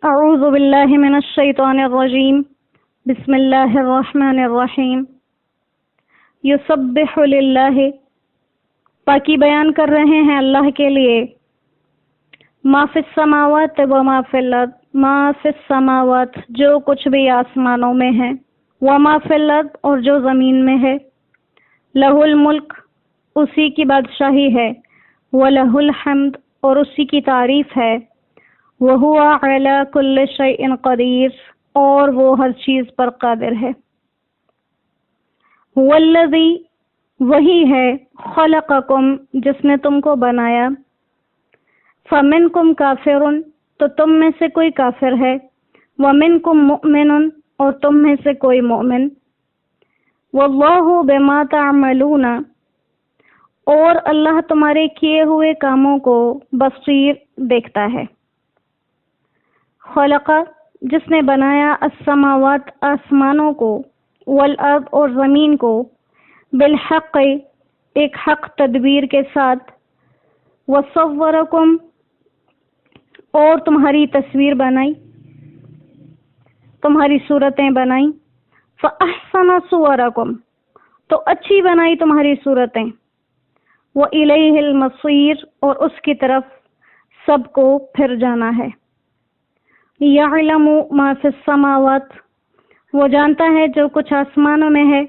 اعوذ باللہ من الشیطان الرجیم بسم اللہ الرحمن الرحیم یسبح للہ، پاکی بیان کر رہے ہیں اللہ کے لیے، ما فی السماوات و ما فی الارض، ما فی السماوات جو کچھ بھی آسمانوں میں ہے، وما فی الارض اور جو زمین میں ہے، لہ الملک اسی کی بادشاہی ہے، وَلَهُ الْحَمْدُ اور اسی کی تعریف ہے، وَهُوَ عَلَى كُلِّ شَيْءٍ قَدِيرٌ اور وہ ہر چیز پر قادر ہے۔ هُوَ الَّذِي وہی ہے، خَلَقَكُم جس نے تم کو بنایا، فَمِنْكُمْ كَافِرٌ تو تم میں سے کوئی کافر ہے، وَمِنْكُمْ مُؤْمِنٌ اور تم میں سے کوئی مومن، وَاللَّهُ بِمَا تَعْمَلُونَ اور اللہ تمہارے کیے ہوئے کاموں کو بصیر دیکھتا ہے۔ خلق جس نے بنایا السماوات آسمانوں کو، والارض اور زمین کو، بالحق ایک حق تدبیر کے ساتھ، وصورکم اور تمہاری تصویر بنائی، تمہاری صورتیں بنائی، فاحسن صورکم تو اچھی بنائی تمہاری صورتیں، وَإِلَيْهِ الْمَصِيرُ اور اس کی طرف سب کو پھر جانا ہے۔ يَعْلَمُ مَا فِي السَّمَاوَاتِ وہ جانتا ہے جو کچھ آسمانوں میں ہے،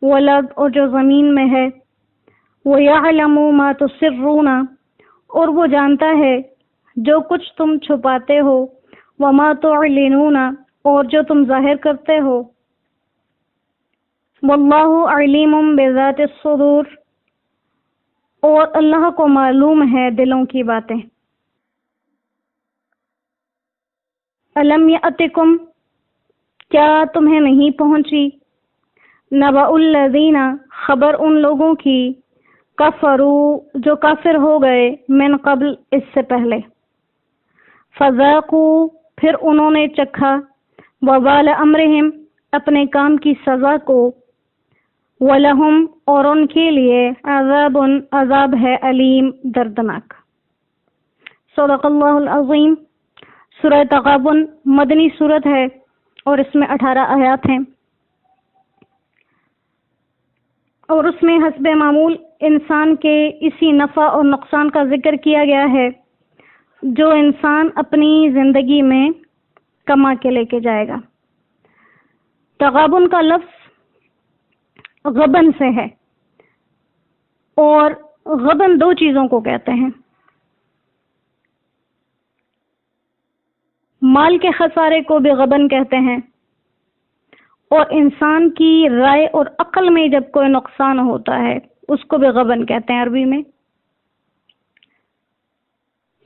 وَالْأَرْضِ اور جو زمین میں ہے، وَيَعْلَمُ مَا تُسِرُّونَ اور وہ جانتا ہے جو کچھ تم چھپاتے ہو، وَمَا تُعْلِنُونَ اور جو تم ظاہر کرتے ہو، وَاللَّهُ عَلِيمٌ بِذَاتِ الصُّدُورِ اور اللہ کو معلوم ہے دلوں کی باتیں۔ الم یأتکم کیا تمہیں نہیں پہنچی، نبأ الذین خبر ان لوگوں کی، کفروا جو کافر ہو گئے، من قبل اس سے پہلے، فذاقوا پھر انہوں نے چکھا، وبال امرہم اپنے کام کی سزا کو، وَلَهُمْ اور ان کے لیے عذاب عذاب ہے علیم دردناک۔ صدق اللہ العظیم۔ سورہ تغابن مدنی سورت ہے اور اس میں 18 آیات ہیں، اور اس میں حسب معمول انسان کے اسی نفع اور نقصان کا ذکر کیا گیا ہے جو انسان اپنی زندگی میں کما کے لے کے جائے گا۔ تغابن کا لفظ غبن سے ہے، اور غبن دو چیزوں کو کہتے ہیں، مال کے خسارے کو بھی غبن کہتے ہیں، اور انسان کی رائے اور عقل میں جب کوئی نقصان ہوتا ہے اس کو بھی غبن کہتے ہیں عربی میں۔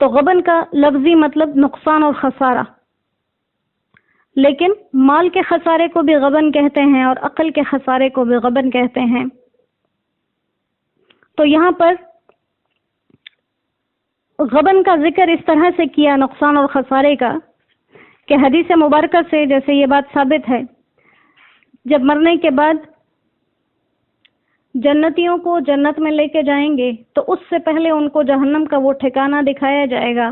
تو غبن کا لفظی مطلب نقصان اور خسارہ، لیکن مال کے خسارے کو بھی غبن کہتے ہیں اور عقل کے خسارے کو بھی غبن کہتے ہیں۔ تو یہاں پر غبن کا ذکر اس طرح سے کیا نقصان اور خسارے کا کہ حدیث مبارکہ سے جیسے یہ بات ثابت ہے، جب مرنے کے بعد جنتیوں کو جنت میں لے کے جائیں گے تو اس سے پہلے ان کو جہنم کا وہ ٹھکانہ دکھایا جائے گا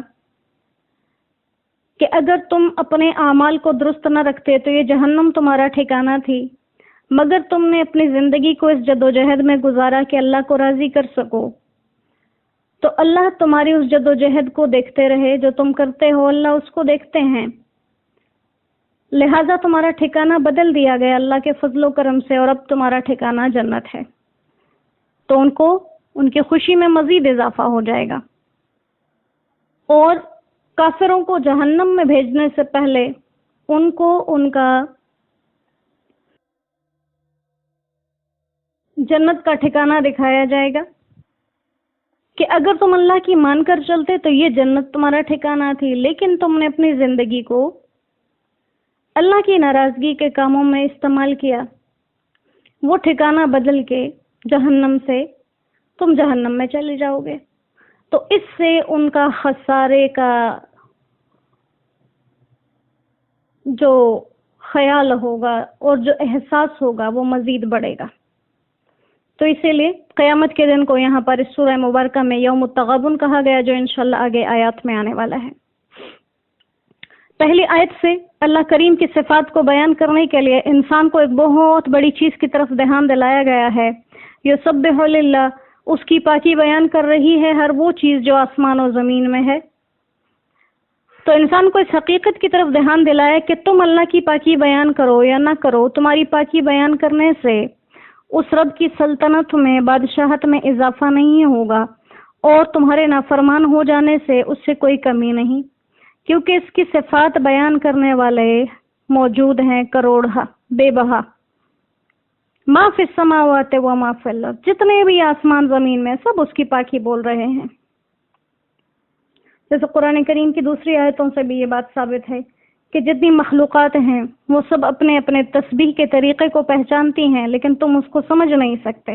کہ اگر تم اپنے اعمال کو درست نہ رکھتے تو یہ جہنم تمہارا ٹھکانہ تھی، مگر تم نے اپنی زندگی کو اس جدوجہد میں گزارا کہ اللہ کو راضی کر سکو، تو اللہ تمہاری اس جدوجہد کو دیکھتے رہے جو تم کرتے ہو، اللہ اس کو دیکھتے ہیں، لہذا تمہارا ٹھکانہ بدل دیا گیا اللہ کے فضل و کرم سے، اور اب تمہارا ٹھکانہ جنت ہے۔ تو ان کو ان کی خوشی میں مزید اضافہ ہو جائے گا، اور کافروں کو جہنم میں بھیجنے سے پہلے ان کو ان کا جنت کا ٹھکانہ دکھایا جائے گا کہ اگر تم اللہ کی مان کر چلتے تو یہ جنت تمہارا ٹھکانہ تھی، لیکن تم نے اپنی زندگی کو اللہ کی ناراضگی کے کاموں میں استعمال کیا، وہ ٹھکانہ بدل کے جہنم سے تم جہنم میں چلے جاؤ گے۔ تو اس سے ان کا خسارے کا جو خیال ہوگا اور جو احساس ہوگا وہ مزید بڑھے گا۔ تو اسی لیے قیامت کے دن کو یہاں پر اس سورہ مبارکہ میں یوم التغابن کہا گیا، جو انشاءاللہ آگے آیات میں آنے والا ہے۔ پہلی آیت سے اللہ کریم کی صفات کو بیان کرنے کے لیے انسان کو ایک بہت بڑی چیز کی طرف دھیان دلایا گیا ہے۔ یسبح للہ، اس کی پاکی بیان کر رہی ہے ہر وہ چیز جو آسمان و زمین میں ہے۔ تو انسان کو اس حقیقت کی طرف دھیان دلایا کہ تم اللہ کی پاکی بیان کرو یا نہ کرو، تمہاری پاکی بیان کرنے سے اس رب کی سلطنت میں، بادشاہت میں اضافہ نہیں ہوگا، اور تمہارے نافرمان ہو جانے سے اس سے کوئی کمی نہیں، کیونکہ اس کی صفات بیان کرنے والے موجود ہیں کروڑا بے بہا۔ ما فی السماوات و ما فی الارض، جتنے بھی آسمان زمین میں سب اس کی پاکی بول رہے ہیں۔ جیسے قرآن کریم کی دوسری آیتوں سے بھی یہ بات ثابت ہے کہ جتنی مخلوقات ہیں وہ سب اپنے اپنے تسبیح کے طریقے کو پہچانتی ہیں، لیکن تم اس کو سمجھ نہیں سکتے۔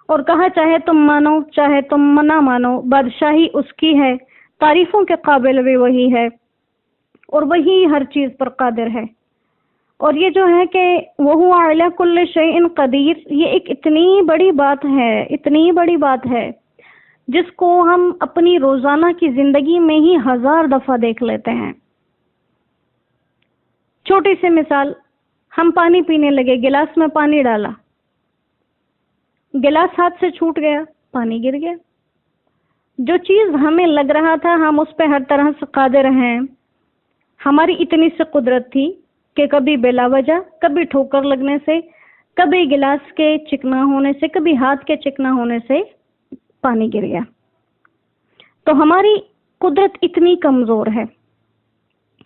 اور کہا چاہے تم مانو چاہے تم نہ مانو، بادشاہی اس کی ہے، تعریفوں کے قابل بھی وہی ہے، اور وہی ہر چیز پر قادر ہے۔ اور یہ جو ہے کہ وَهُوَ عَلَى كُلِّ شَيْءٍ قَدِيرٌ، یہ ایک اتنی بڑی بات ہے، اتنی بڑی بات ہے جس کو ہم اپنی روزانہ کی زندگی میں ہی 1000 دفعہ دیکھ لیتے ہیں۔ چھوٹی سی مثال، ہم پانی پینے لگے، گلاس میں پانی ڈالا، گلاس ہاتھ سے چھوٹ گیا، پانی گر گیا۔ جو چیز ہمیں لگ رہا تھا ہم اس پہ ہر طرح سے قادر ہیں، ہماری اتنی سی قدرت تھی کہ کبھی بلا وجہ، کبھی ٹھوکر لگنے سے، کبھی گلاس کے چکنا ہونے سے، کبھی ہاتھ کے چکنا ہونے سے پانی گر گیا۔ تو ہماری قدرت اتنی کمزور ہے۔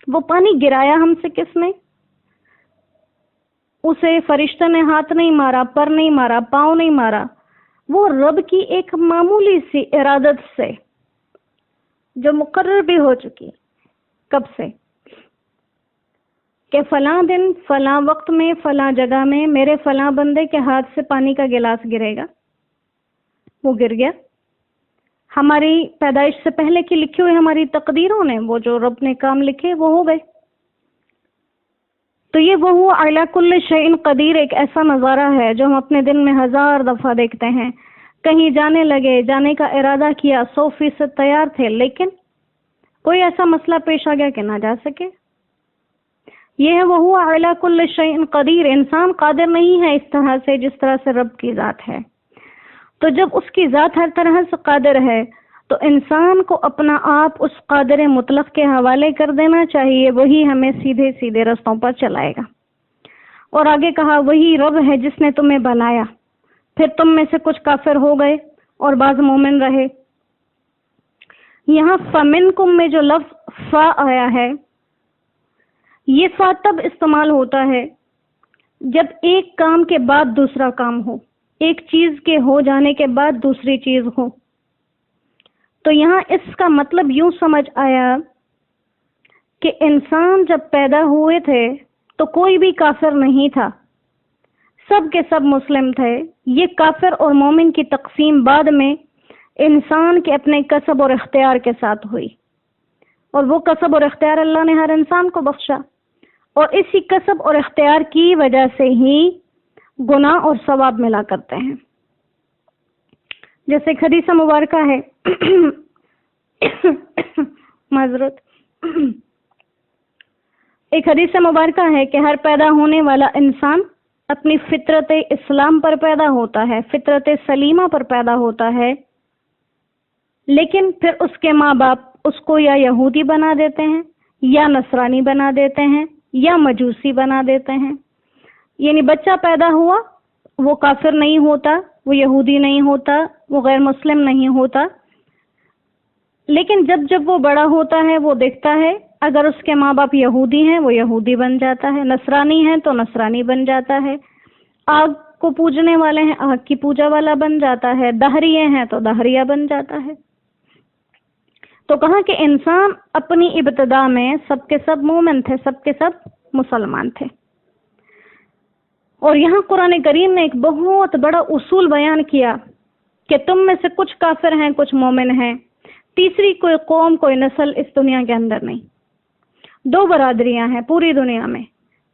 وہ پانی گرایا ہم سے کس نے؟ اسے فرشتہ نے ہاتھ نہیں مارا، پر نہیں مارا، پاؤں نہیں مارا، وہ رب کی ایک معمولی سی ارادت سے جو مقرر بھی ہو چکی۔ کب سے؟ کہ فلاں دن فلاں وقت میں فلاں جگہ میں میرے فلاں بندے کے ہاتھ سے پانی کا گلاس گرے گا، وہ گر گیا۔ ہماری پیدائش سے پہلے کی لکھی ہوئی ہماری تقدیروں نے، وہ جو رب نے کام لکھے وہ ہو گئے۔ تو یہ وہ علی کل شیء قدیر ایک ایسا نظارہ ہے جو ہم اپنے دن میں 1000 دفعہ دیکھتے ہیں۔ کہیں جانے لگے، جانے کا ارادہ کیا، 100% تیار تھے، لیکن کوئی ایسا مسئلہ پیش آ گیا کہ نہ جا سکے۔ یہ ہے وہ علی کل شیء قدیر۔ انسان قادر نہیں ہے اس طرح سے جس طرح سے رب کی ذات ہے۔ تو جب اس کی ذات ہر طرح سے قادر ہے تو انسان کو اپنا آپ اس قادر مطلق کے حوالے کر دینا چاہیے، وہی ہمیں سیدھے سیدھے رستوں پر چلائے گا۔ اور آگے کہا وہی رب ہے جس نے تمہیں بنایا، پھر تم میں سے کچھ کافر ہو گئے اور بعض مومن رہے۔ یہاں فَمِنْكُم میں جو لفظ فا آیا ہے، یہ فا تب استعمال ہوتا ہے جب ایک کام کے بعد دوسرا کام ہو، ایک چیز کے ہو جانے کے بعد دوسری چیز ہو۔ تو یہاں اس کا مطلب یوں سمجھ آیا کہ انسان جب پیدا ہوئے تھے تو کوئی بھی کافر نہیں تھا، سب کے سب مسلم تھے۔ یہ کافر اور مومن کی تقسیم بعد میں انسان کے اپنے کسب اور اختیار کے ساتھ ہوئی، اور وہ کسب اور اختیار اللہ نے ہر انسان کو بخشا، اور اسی کسب اور اختیار کی وجہ سے ہی گناہ اور ثواب ملا کرتے ہیں۔ جیسے ایک حدیث مبارکہ ہے معذرت ایک حدیث مبارکہ ہے کہ ہر پیدا ہونے والا انسان اپنی فطرت اسلام پر پیدا ہوتا ہے، فطرت سلیمہ پر پیدا ہوتا ہے، لیکن پھر اس کے ماں باپ اس کو یا یہودی بنا دیتے ہیں، یا نصرانی بنا دیتے ہیں، یا مجوسی بنا دیتے ہیں۔ یعنی بچہ پیدا ہوا، وہ کافر نہیں ہوتا، وہ یہودی نہیں ہوتا، وہ غیر مسلم نہیں ہوتا، لیکن جب جب وہ بڑا ہوتا ہے وہ دیکھتا ہے اگر اس کے ماں باپ یہودی ہیں وہ یہودی بن جاتا ہے، نصرانی ہیں تو نصرانی بن جاتا ہے، آگ کو پوجنے والے ہیں آگ کی پوجا والا بن جاتا ہے، دہریے ہیں تو دہریہ بن جاتا ہے۔ تو کہا کہ انسان اپنی ابتدا میں سب کے سب مومن تھے، سب کے سب مسلمان تھے۔ اور یہاں قرآن کریم نے ایک بہت بڑا اصول بیان کیا کہ تم میں سے کچھ کافر ہیں، کچھ مومن ہیں، تیسری کوئی قوم، کوئی نسل اس دنیا کے اندر نہیں۔ 2 برادریاں ہیں پوری دنیا میں،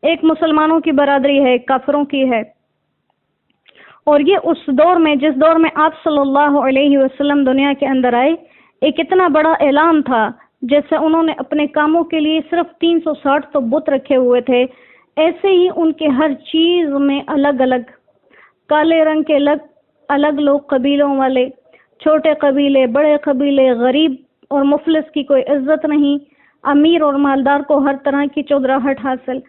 ایک مسلمانوں کی برادری ہے، ایک کافروں کی ہے۔ اور یہ اس دور میں، جس دور میں آپ صلی اللہ علیہ وسلم دنیا کے اندر آئے، ایک اتنا بڑا اعلان تھا جیسے انہوں نے اپنے کاموں کے لیے صرف 360 تو بت رکھے ہوئے تھے، ایسے ہی ان کے ہر چیز میں الگ الگ کالے رنگ کے الگ لوگ قبیلوں والے، چھوٹے قبیلے، بڑے قبیلے، غریب اور مفلس کی کوئی عزت نہیں، امیر اور مالدار کو ہر طرح کی چودراہٹ حاصل،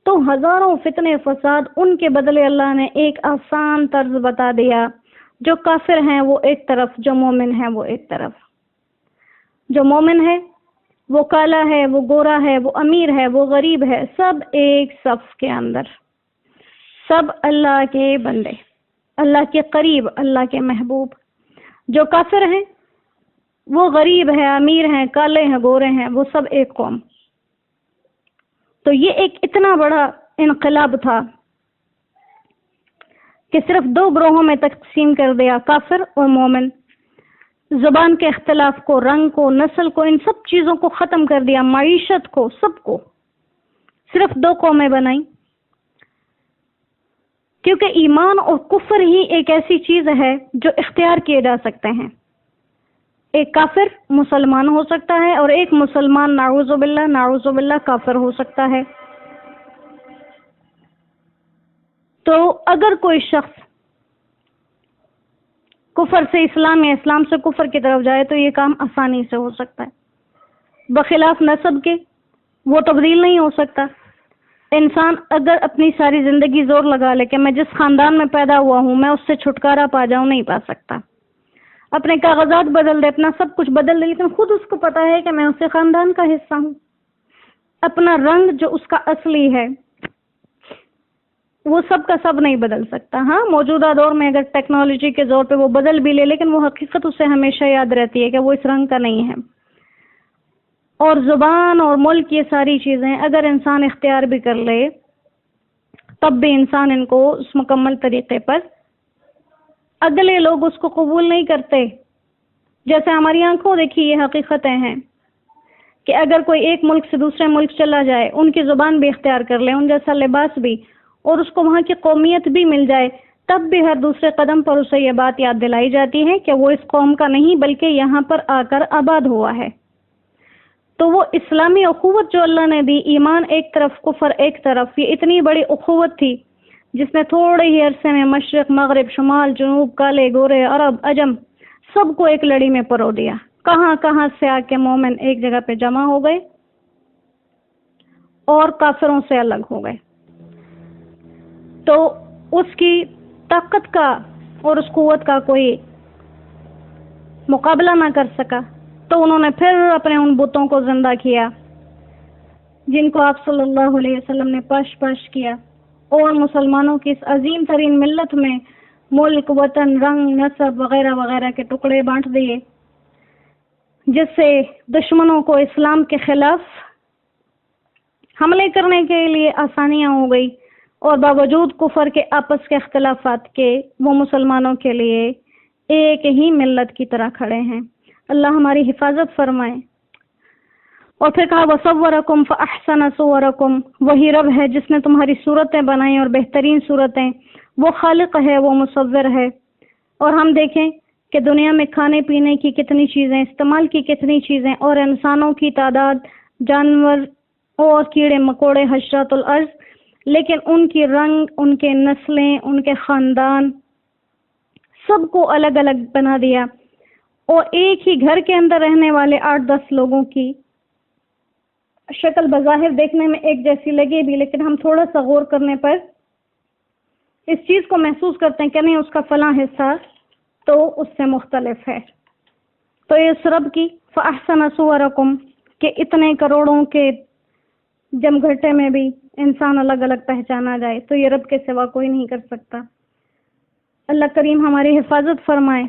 تو ہزاروں فتنے فساد، ان کے بدلے اللہ نے ایک آسان طرز بتا دیا، جو کافر ہیں وہ ایک طرف، جو مومن ہیں وہ ایک طرف۔ جو مومن ہے وہ کالا ہے، وہ گورا ہے، وہ امیر ہے، وہ غریب ہے، سب ایک صف کے اندر، سب اللہ کے بندے، اللہ کے قریب، اللہ کے محبوب۔ جو کافر ہیں وہ غریب ہے، امیر ہیں، کالے ہیں، گورے ہیں، وہ سب ایک قوم۔ تو یہ ایک اتنا بڑا انقلاب تھا کہ صرف 2 گروہوں میں تقسیم کر دیا، کافر اور مومن۔ زبان کے اختلاف کو، رنگ کو، نسل کو، ان سب چیزوں کو ختم کر دیا، معیشت کو، سب کو صرف 2 قومیں بنائی، کیونکہ ایمان اور کفر ہی ایک ایسی چیز ہے جو اختیار کیے جا سکتے ہیں۔ ایک کافر مسلمان ہو سکتا ہے اور ایک مسلمان نعوذ باللہ کافر ہو سکتا ہے۔ تو اگر کوئی شخص کفر سے اسلام یا اسلام سے کفر کی طرف جائے تو یہ کام آسانی سے ہو سکتا ہے، بخلاف نسب کے وہ تبدیل نہیں ہو سکتا۔ انسان اگر اپنی ساری زندگی زور لگا لے کہ میں جس خاندان میں پیدا ہوا ہوں میں اس سے چھٹکارا پا جاؤں، نہیں پا سکتا۔ اپنے کاغذات بدل دے، اپنا سب کچھ بدل دے، لیکن خود اس کو پتا ہے کہ میں اسی خاندان کا حصہ ہوں۔ اپنا رنگ جو اس کا اصلی ہے وہ سب کا سب نہیں بدل سکتا۔ ہاں، موجودہ دور میں اگر ٹیکنالوجی کے زور پہ وہ بدل بھی لے، لیکن وہ حقیقت اسے ہمیشہ یاد رہتی ہے کہ وہ اس رنگ کا نہیں ہے۔ اور زبان اور ملک، یہ ساری چیزیں اگر انسان اختیار بھی کر لے تب بھی انسان ان کو اس مکمل طریقے پر، اگلے لوگ اس کو قبول نہیں کرتے۔ جیسے ہماری آنکھوں دیکھی یہ حقیقتیں ہیں کہ اگر کوئی ایک ملک سے دوسرے ملک چلا جائے، ان کی زبان بھی اختیار کر لے، ان جیسا لباس بھی، اور اس کو وہاں کی قومیت بھی مل جائے، تب بھی ہر دوسرے قدم پر اسے یہ بات یاد دلائی جاتی ہے کہ وہ اس قوم کا نہیں بلکہ یہاں پر آ کر آباد ہوا ہے۔ تو وہ اسلامی اخوت جو اللہ نے دی، ایمان ایک طرف، کفر ایک طرف، یہ اتنی بڑی اخوت تھی جس نے تھوڑے ہی عرصے میں مشرق، مغرب، شمال، جنوب، کالے، گورے، عرب، عجم سب کو ایک لڑی میں پرو دیا۔ کہاں کہاں سے آ کے مومن ایک جگہ پہ جمع ہو گئے اور کافروں سے الگ ہو گئے۔ تو اس کی طاقت کا اور اس قوت کا کوئی مقابلہ نہ کر سکا، تو انہوں نے پھر اپنے ان بتوں کو زندہ کیا جن کو آپ صلی اللہ علیہ وسلم نے پاش کیا، اور مسلمانوں کی اس عظیم ترین ملت میں ملک، وطن، رنگ، نسب وغیرہ وغیرہ کے ٹکڑے بانٹ دیے، جس سے دشمنوں کو اسلام کے خلاف حملے کرنے کے لیے آسانیاں ہو گئی، اور باوجود کفر کے آپس کے اختلافات کے وہ مسلمانوں کے لیے ایک ہی ملت کی طرح کھڑے ہیں۔ اللہ ہماری حفاظت فرمائے۔ اور پھر کہا وَصَوَّرَكُمْ فَأَحْسَنَ صُوَرَكُمْ، وہی رب ہے جس نے تمہاری صورتیں بنائیں اور بہترین صورتیں، وہ خالق ہے، وہ مصور ہے۔ اور ہم دیکھیں کہ دنیا میں کھانے پینے کی کتنی چیزیں، استعمال کی کتنی چیزیں، اور انسانوں کی تعداد، جانور اور کیڑے مکوڑے، حشرات الارض، لیکن ان کی رنگ، ان کے نسلیں، ان کے خاندان سب کو الگ الگ بنا دیا، اور ایک ہی گھر کے اندر رہنے والے 8-10 لوگوں کی شکل بظاہر دیکھنے میں ایک جیسی لگے بھی، لیکن ہم تھوڑا سا غور کرنے پر اس چیز کو محسوس کرتے ہیں کہ نہیں، اس کا فلاں حصہ تو اس سے مختلف ہے۔ تو اس رب کی فَأَحْسَنَ صُوَرَكُمْ کہ اتنے کروڑوں کے جم گھٹے میں بھی انسان الگ الگ پہچانا جائے، تو یہ رب کے سوا کوئی نہیں کر سکتا۔ اللہ کریم ہماری حفاظت فرمائے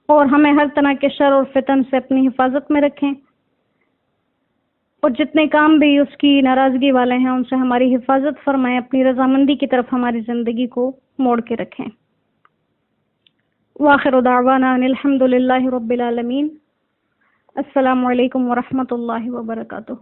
اور ہمیں ہر طرح کے شر اور فتن سے اپنی حفاظت میں رکھیں، اور جتنے کام بھی اس کی ناراضگی والے ہیں ان سے ہماری حفاظت فرمائے، اپنی رضامندی کی طرف ہماری زندگی کو موڑ کے رکھیں۔ وآخر دعوانا ان الحمد للہ رب العالمین۔ السلام علیکم ورحمۃ اللہ وبرکاتہ۔